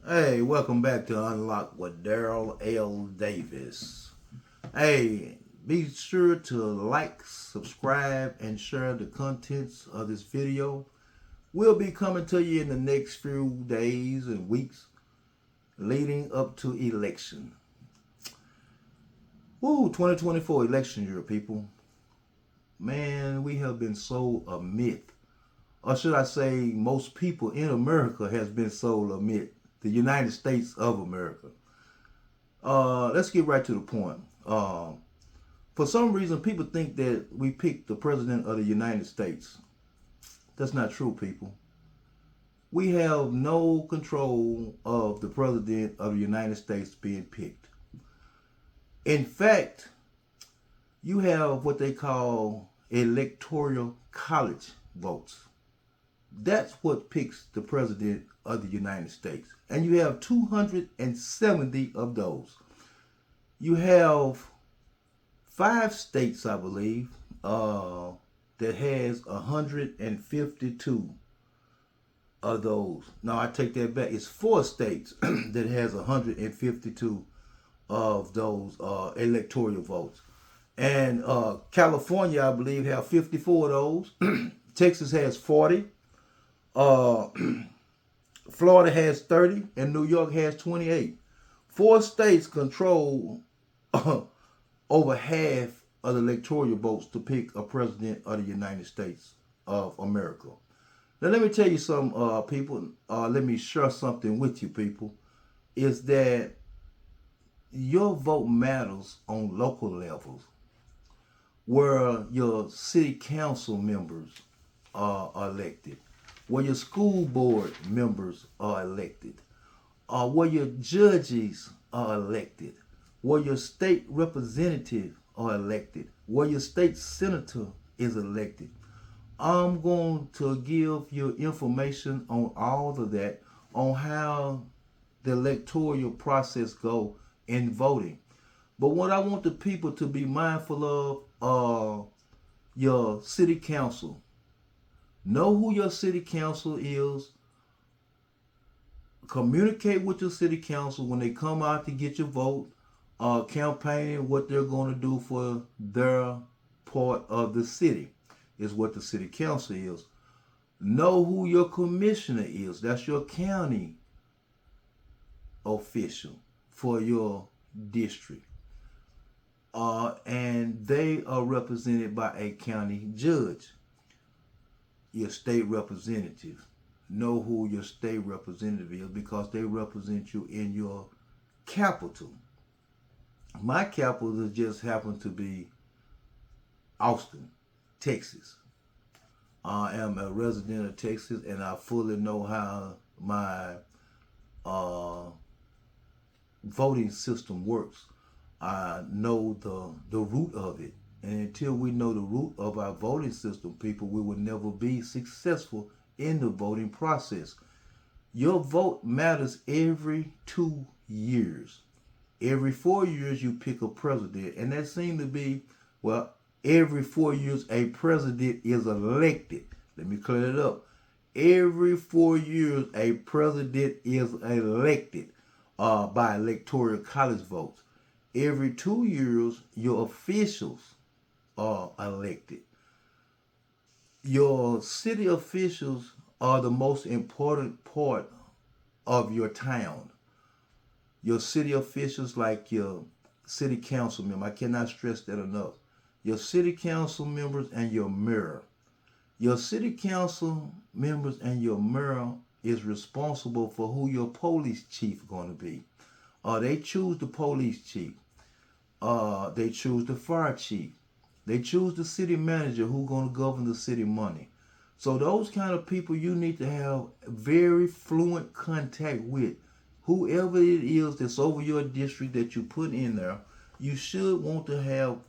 Hey, welcome back to Unlock with Daryl L. Davis. Hey, be sure to like, subscribe, and share the contents of this video. We'll be coming to you in the next few days and weeks leading up to election. Woo, 2024 election year, people. Man, we have been sold a myth. Or should I say, most people in America has been sold a myth. The United States of America. Let's get right to the point. For some reason, people think that we picked the president of the United States. That's not true, people. We have no control of the president of the United States being picked. In fact, you have what they call electoral college votes. That's what picks the president of the United States. And you have 270 of those. You have 5 states, I believe, that has 152 of those. Now I take that back. It's 4 states that has 152 of those electoral votes. And California, I believe, have 54 of those. Texas has 40. Uh, Florida has 30 and New York has 28. 4 states control over half of the electoral votes to pick a president of the United States of America. Now, let me tell you some people. Let me share something with you, people. Is that your vote matters on local levels, where your city council members are elected, where your school board members are elected, where your judges are elected, where your state representative are elected, where your state senator is elected. I'm going to give you information on all of that, on how the electoral process go in voting. But what I want the people to be mindful of, your city council. Know who your city council is. Communicate with your city council when they come out to get your vote, campaigning what they're going to do for their part of the city is what the city council is. Know who your commissioner is. That's your county official for your district. And they are represented by a county judge. Your state representative. Know who your state representative is because they represent you in your capital. My capital just happens to be Austin, Texas. I am a resident of Texas and I fully know how my voting system works. I know the root of it. And until we know the root of our voting system, people, we will never be successful in the voting process. Your vote matters every 2 years. Every 4 years, you pick a president. And that seems to be, well, every 4 years, a president is elected. Let me clear it up. Every 4 years, a president is elected by electoral college votes. Every 2 years, your officials are elected. Your city officials are the most important part of your town. Your city officials, like your city council member, I cannot stress that enough. Your city council members and your mayor. Your city council members and your mayor is responsible for who your police chief is going to be. They choose the police chief. They choose the fire chief. They choose the city manager who's going to govern the city money. So those kind of people you need to have very fluent contact with. Whoever it is that's over your district that you put in there, you should want to have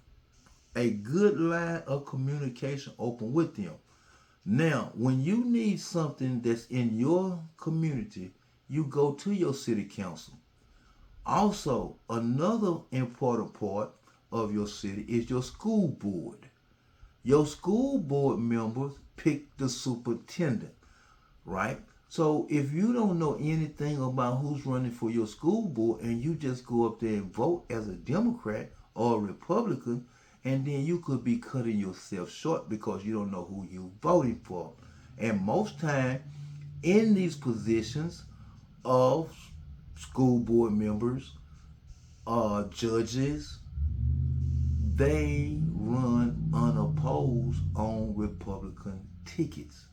a good line of communication open with them. Now, when you need something that's in your community, you go to your city council. Also, another important part of your city is your school board. Your school board members pick the superintendent, right? So if you don't know anything about who's running for your school board and you just go up there and vote as a Democrat or a Republican, and then you could be cutting yourself short because you don't know who you're voting for. And most time in these positions of school board members, judges, they run unopposed on Republican tickets.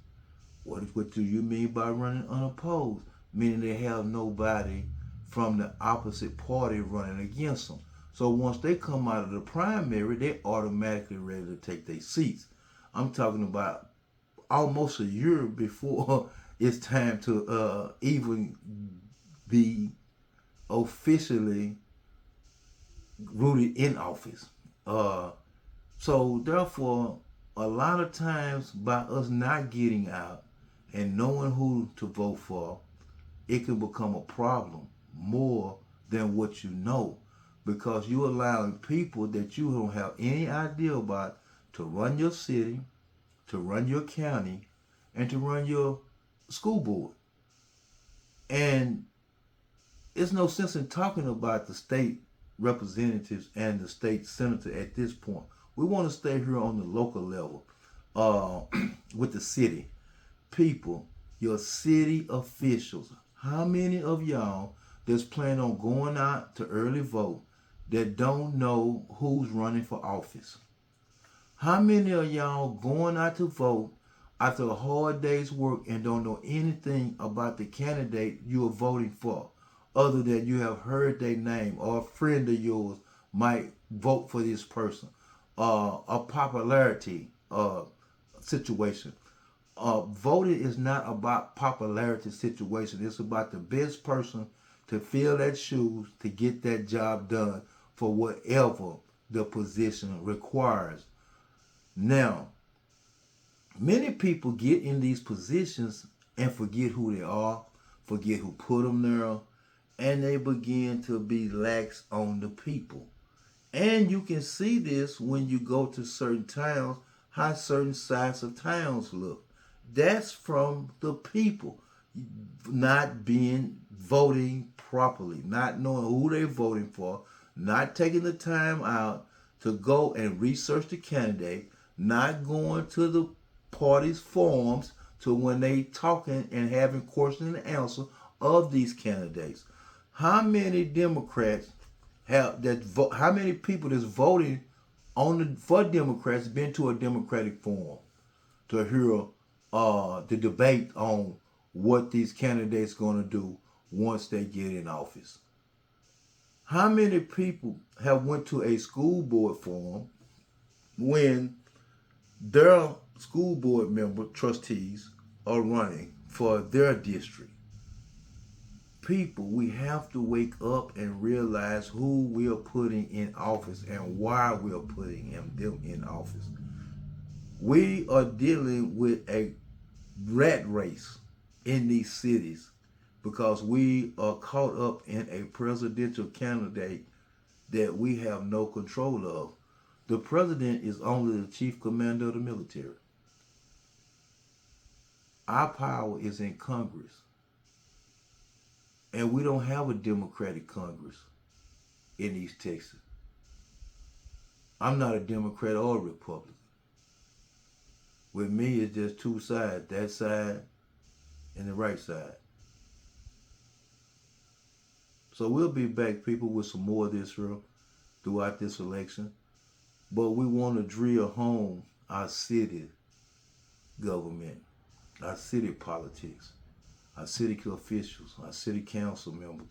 What do you mean by running unopposed? Meaning they have nobody from the opposite party running against them. So once they come out of the primary, they're automatically ready to take their seats. I'm talking about almost a year before it's time to even be officially rooted in office. Uh, so therefore, a lot of times by us not getting out and knowing who to vote for, it can become a problem more than what you know, because you're allowing people that you don't have any idea about to run your city, to run your county, and to run your school board. And it's no sense in talking about the state representatives and the state senator at this point. We want to stay here on the local level uh, with the city. People, your city officials, how many of y'all that's planning on going out to early vote that don't know who's running for office? How many of y'all going out to vote after a hard day's work and don't know anything about the candidate you are voting for, other than you have heard their name or a friend of yours might vote for this person? A popularity situation. Voting is not about popularity situation. It's about the best person to fill that shoes to get that job done for whatever the position requires. Now, many people get in these positions and forget who they are, forget who put them there, and they begin to be lax on the people. And you can see this when you go to certain towns, how certain sides of towns look. That's from the people not being voting properly, not knowing who they're voting for, not taking the time out to go and research the candidate, not going to the party's forums to when they talking and having question and answer of these candidates. How many Democrats have that vote? How many people that's voting on for Democrats been to a Democratic forum to hear the debate on what these candidates going to do once they get in office? How many people have went to a school board forum when their school board member trustees are running for their district? People, we have to wake up and realize who we are putting in office and why we are putting them in office. We are dealing with a rat race in these cities because we are caught up in a presidential candidate that we have no control of. The president is only the chief commander of the military. Our power is in Congress. And we don't have a Democratic Congress in East Texas. I'm not a Democrat or a Republican. With me, it's just two sides, that side and the right side. So we'll be back, people, with some more of this throughout this election. But we want to drill home our city government, our city politics, our city officials, our city council members,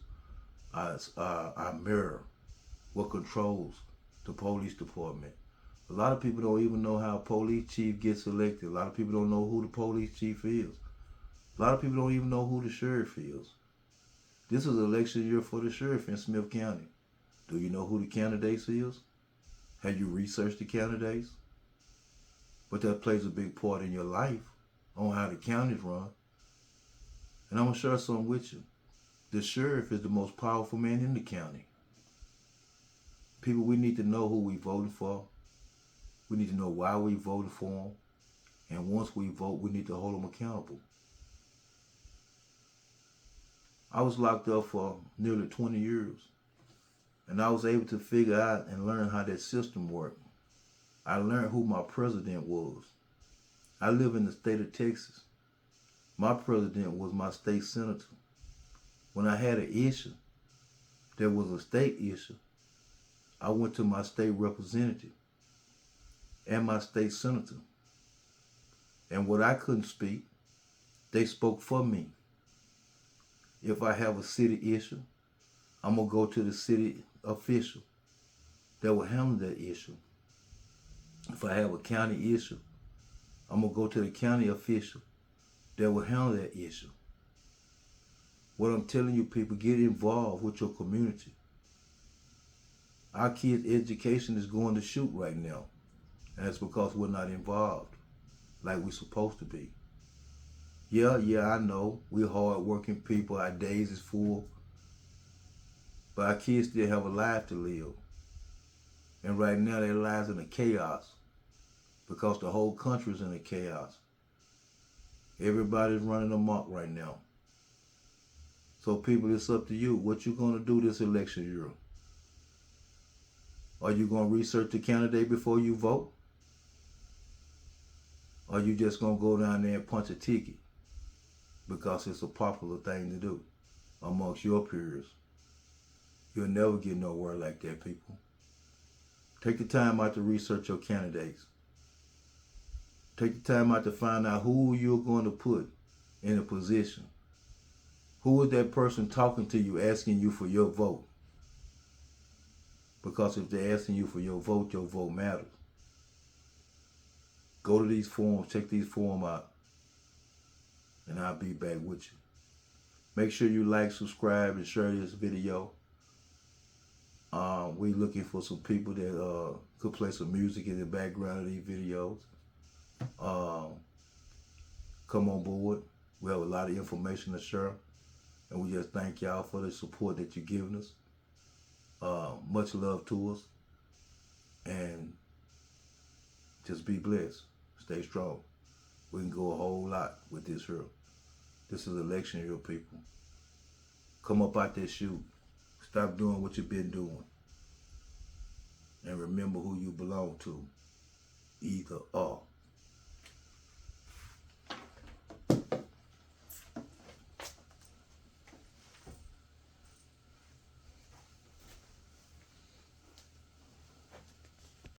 our mayor, what controls the police department. A lot of people don't even know how a police chief gets elected. A lot of people don't know who the police chief is. A lot of people don't even know who the sheriff is. This is election year for the sheriff in Smith County. Do you know who the candidates is? Have you researched the candidates? But that plays a big part in your life on how the counties run. And I'm going to share something with you. The sheriff is the most powerful man in the county. People, we need to know who we voting for. We need to know why we voted for them. And once we vote, we need to hold them accountable. I was locked up for nearly 20 years. And I was able to figure out and learn how that system worked. I learned who my president was. I live in the state of Texas. My president was my state senator. When I had an issue that was a state issue, I went to my state representative and my state senator. And what I couldn't speak, they spoke for me. If I have a city issue, I'm going to go to the city official that will handle that issue. If I have a county issue, I'm going to go to the county official that will handle that issue. What I'm telling you, people, get involved with your community. Our kids' education is going to shoot right now. And that's because we're not involved like we're supposed to be. Yeah, I know. We're hard-working people. Our days is full. But our kids still have a life to live. And right now, their lives in a chaos because the whole country's in a chaos. Everybody's running amok right now. So people, it's up to you. What you going to do this election year? Are you going to research the candidate before you vote? Or are you just going to go down there and punch a ticket because it's a popular thing to do amongst your peers? You'll never get nowhere like that, people. Take the time out to research your candidates. Take the time out to find out who you're going to put in a position. Who is that person talking to you, asking you for your vote? Because if they're asking you for your vote matters. Go to these forums, check these forums out, and I'll be back with you. Make sure you like, subscribe, and share this video. We're looking for some people that could play some music in the background of these videos. Come on board. We have a lot of information to share. And we just thank y'all for the support that you're giving us. Much love to us. And just be blessed. Stay strong. We can go a whole lot with this here. This is election year, people. Come up out that shoot. Stop doing what you've been doing. And remember who you belong to. Either or.